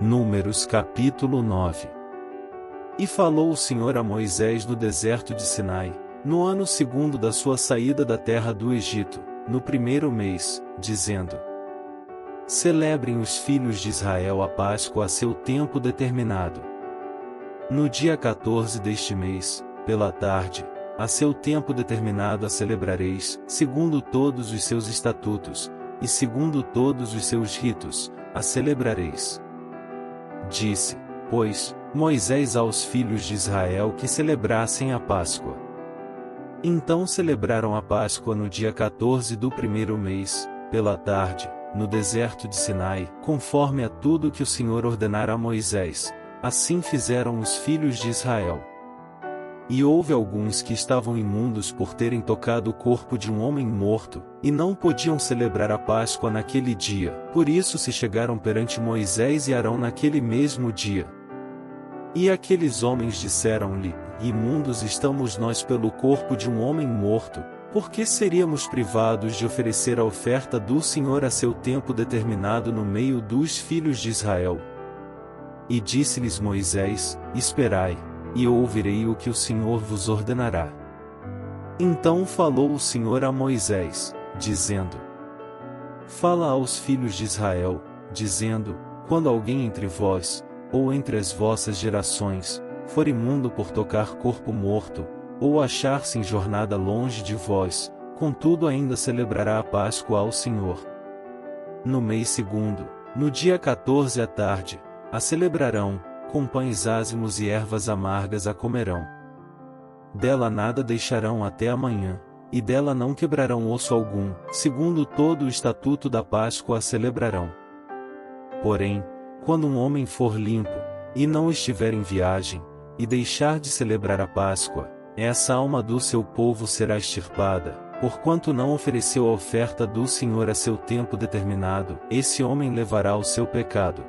Números capítulo 9. E falou o Senhor a Moisés no deserto de Sinai, no ano segundo da sua saída da terra do Egito, no primeiro mês, dizendo: Celebrem os filhos de Israel a Páscoa a seu tempo determinado. No dia 14 deste mês, pela tarde, a seu tempo determinado a celebrareis, segundo todos os seus estatutos, e segundo todos os seus ritos, a celebrareis. Disse, pois, Moisés aos filhos de Israel que celebrassem a Páscoa. Então celebraram a Páscoa no dia 14 do primeiro mês, pela tarde, no deserto de Sinai, conforme a tudo que o Senhor ordenara a Moisés, assim fizeram os filhos de Israel. E houve alguns que estavam imundos por terem tocado o corpo de um homem morto, e não podiam celebrar a Páscoa naquele dia, por isso se chegaram perante Moisés e Arão naquele mesmo dia. E aqueles homens disseram-lhe: Imundos estamos nós pelo corpo de um homem morto, por que seríamos privados de oferecer a oferta do Senhor a seu tempo determinado no meio dos filhos de Israel? E disse-lhes Moisés: Esperai, e ouvirei o que o Senhor vos ordenará. Então falou o Senhor a Moisés, dizendo: Fala aos filhos de Israel, dizendo: Quando alguém entre vós, ou entre as vossas gerações, for imundo por tocar corpo morto, ou achar-se em jornada longe de vós, contudo ainda celebrará a Páscoa ao Senhor. No mês segundo, no dia 14 à tarde, a celebrarão, com pães ázimos e ervas amargas a comerão. Dela nada deixarão até amanhã, e dela não quebrarão osso algum, segundo todo o estatuto da Páscoa a celebrarão. Porém, quando um homem for limpo, e não estiver em viagem, e deixar de celebrar a Páscoa, essa alma do seu povo será extirpada, porquanto não ofereceu a oferta do Senhor a seu tempo determinado, esse homem levará o seu pecado.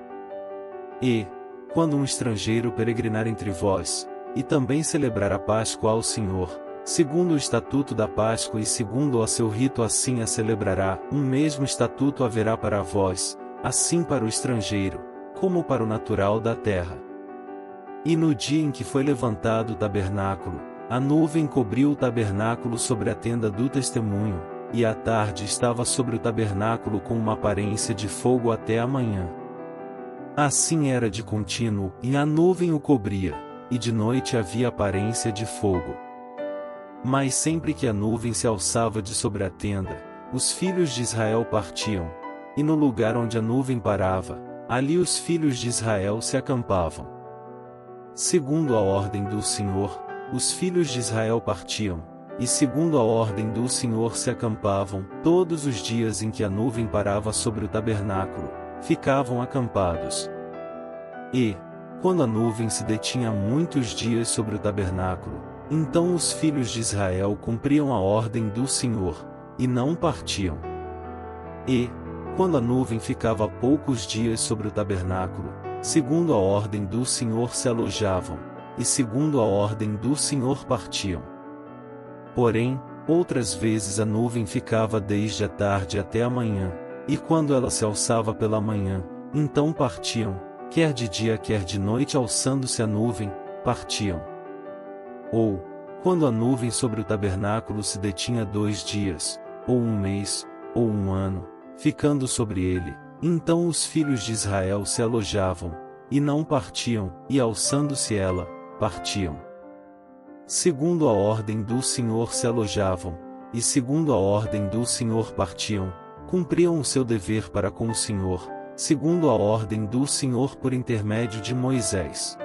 E, quando um estrangeiro peregrinar entre vós, e também celebrar a Páscoa ao Senhor, segundo o estatuto da Páscoa e segundo o seu rito assim a celebrará, um mesmo estatuto haverá para vós, assim para o estrangeiro, como para o natural da terra. E no dia em que foi levantado o tabernáculo, a nuvem cobriu o tabernáculo sobre a tenda do testemunho, e à tarde estava sobre o tabernáculo com uma aparência de fogo até a manhã. Assim era de contínuo, e a nuvem o cobria, e de noite havia aparência de fogo. Mas sempre que a nuvem se alçava de sobre a tenda, os filhos de Israel partiam, e no lugar onde a nuvem parava, ali os filhos de Israel se acampavam. Segundo a ordem do Senhor, os filhos de Israel partiam, e segundo a ordem do Senhor se acampavam, todos os dias em que a nuvem parava sobre o tabernáculo, ficavam acampados. E, quando a nuvem se detinha muitos dias sobre o tabernáculo, então os filhos de Israel cumpriam a ordem do Senhor, e não partiam. E, quando a nuvem ficava poucos dias sobre o tabernáculo, segundo a ordem do Senhor se alojavam, e segundo a ordem do Senhor partiam. Porém, outras vezes a nuvem ficava desde a tarde até a manhã, e quando ela se alçava pela manhã, então partiam, quer de dia quer de noite alçando-se a nuvem, partiam. Ou, quando a nuvem sobre o tabernáculo se detinha 2 dias, ou um mês, ou um ano, ficando sobre ele, então os filhos de Israel se alojavam, e não partiam, e alçando-se ela, partiam. Segundo a ordem do Senhor se alojavam, e segundo a ordem do Senhor partiam, cumpriam o seu dever para com o Senhor, segundo a ordem do Senhor por intermédio de Moisés.